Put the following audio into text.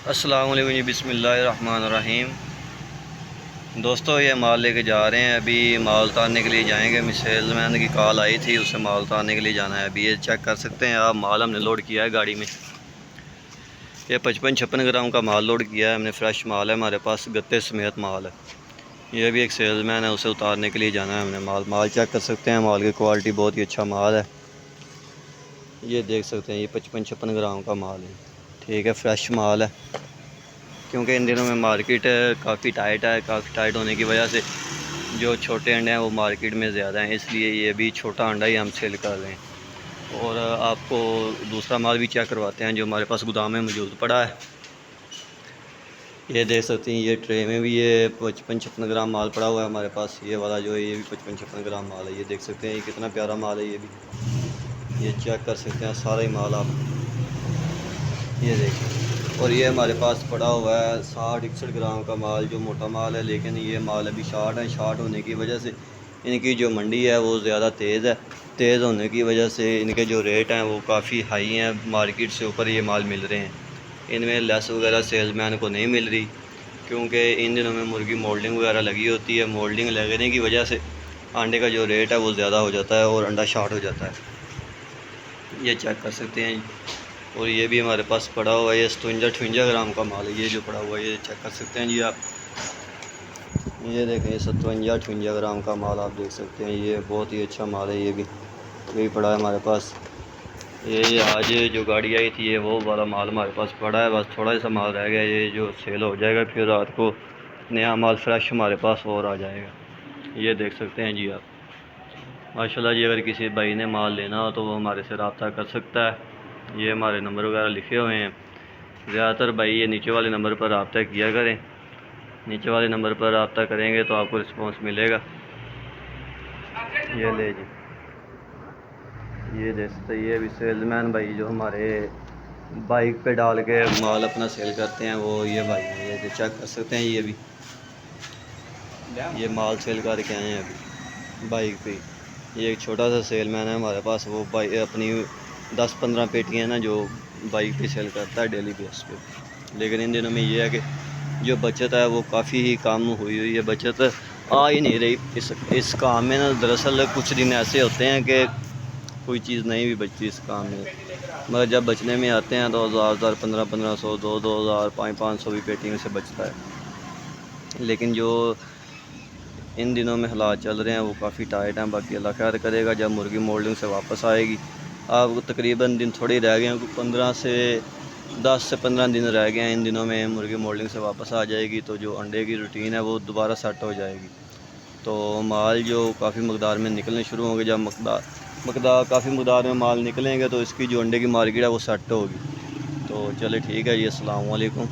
अस्सलाम वालेकुम जी। बिस्मिल्लाहिर्रहमानिर्रहीम। दोस्तों, ये माल लेके जा रहे हैं। अभी माल उतारने के लिए जाएंगे। सेल्समैन की कॉल आई थी, उसे माल उतारने के लिए जाना है। अभी ये चेक कर सकते हैं आप, माल हमने लोड किया है गाड़ी में। ये 55-56 ग्राम का माल लोड किया है हमने। फ्रेश माल है हमारे पास, गत्ते समेत माल है। ये भी एक सेल्समैन है, उसे उतारने के लिए जाना है हमने। माल चेक कर सकते हैं। माल की क्वालिटी बहुत ही अच्छा माल है। ये देख सकते हैं, ये 55-56 ग्राम का माल है। ठीक है, फ्रेश माल है। क्योंकि इन दिनों में मार्केट काफ़ी टाइट है। काफ़ी टाइट होने की वजह से जो छोटे अंडे हैं वो मार्केट में ज़्यादा हैं, इसलिए ये भी छोटा अंडा ही हम सेल कर रहे हैं। और आपको दूसरा माल भी चेक करवाते हैं जो हमारे पास गोदाम में मौजूद पड़ा है। ये देख सकते हैं, ये ट्रे में भी ये 55-56 ग्राम माल पड़ा हुआ है हमारे पास। ये वाला जो है ये भी 55-56 ग्राम माल है। ये देख सकते हैं, ये कितना प्यारा माल है। ये भी ये चेक कर सकते हैं सारा ही माल आप। ये देखें, और ये हमारे पास पड़ा हुआ है 60-61 ग्राम का माल, जो मोटा माल है। लेकिन ये माल अभी शार्ट है। शार्ट होने की वजह से इनकी जो मंडी है वो ज़्यादा तेज़ है। तेज़ होने की वजह से इनके जो रेट हैं वो काफ़ी हाई हैं। मार्केट से ऊपर ये माल मिल रहे हैं। इनमें लेस वगैरह सेल्समैन को नहीं मिल रही, क्योंकि इन दिनों में मुर्गी मोल्डिंग वगैरह लगी होती है। मोल्डिंग लगने की वजह से अंडे का जो रेट है वो ज़्यादा हो जाता है और अंडा शार्ट हो जाता है। ये चेक कर सकते हैं। और ये भी हमारे पास पड़ा हुआ है, ये 57-58 ग्राम का माल है। ये जो पड़ा हुआ है ये चेक कर सकते हैं जी आप। ये देखें, 57-58 ग्राम का माल आप देख सकते हैं। ये बहुत ही अच्छा माल है। ये भी यही पड़ा है हमारे पास। ये आज जो गाड़ी आई थी ये वो वाला माल हमारे पास पड़ा है। बस थोड़ा सा माल रह गया, ये जो सेल हो जाएगा फिर रात को नया माल फ्रेश हमारे पास और आ जाएगा। ये देख सकते हैं जी आप। माशाल्लाह जी, अगर किसी भाई ने माल लेना हो तो वो हमारे से रब्ता कर सकता है। ये हमारे नंबर वगैरह लिखे हुए हैं। ज़्यादातर भाई ये नीचे वाले नंबर पर रब्ता किया करें। नीचे वाले नंबर पर रब्ता करेंगे तो आपको रिस्पांस मिलेगा। ये ले जी, ये देख सकते, ये भी सेल्समैन भाई जो हमारे बाइक पे डाल के माल अपना सेल करते हैं वो ये भाई हैं। ये चेक कर सकते हैं, ये माल सेल करके आए हैं अभी बाइक पे। ये एक छोटा सा सेलमैन है हमारे पास, वो बाइक अपनी 10-15 पेटियाँ ना जो बाइक पे सेल करता है डेली बेस पे। लेकिन इन दिनों में ये है कि जो बचत है वो काफ़ी ही कम हुई है। बचत आ ही नहीं रही इस काम में ना। दरअसल कुछ दिन ऐसे होते हैं कि कोई चीज़ नहीं भी बचती इस काम में, मगर जब बचने में आते हैं तो 1000 1500 2-2000 500 भी पेटी में से बचता है। लेकिन जो इन दिनों में हालात चल रहे हैं वो काफ़ी टाइट हैं। बाकी अल्लाह खैर करेगा। जब मुर्गी मोल्डिंग से वापस आएगी, आपको तकरीबन दिन थोड़े रह गए हैं, 10 से 15 दिन रह गए हैं। इन दिनों में मुर्गी मोल्डिंग से वापस आ जाएगी तो जो अंडे की रूटीन है वो दोबारा सेट हो जाएगी। तो माल जो काफ़ी मकदार में निकलने शुरू होंगे। जब मकदार काफ़ी मकदार में माल निकलेंगे तो इसकी जो अंडे की मार्केट है वो सेट होगी। तो चले ठीक है जी, अस्सलाम वालेकुम।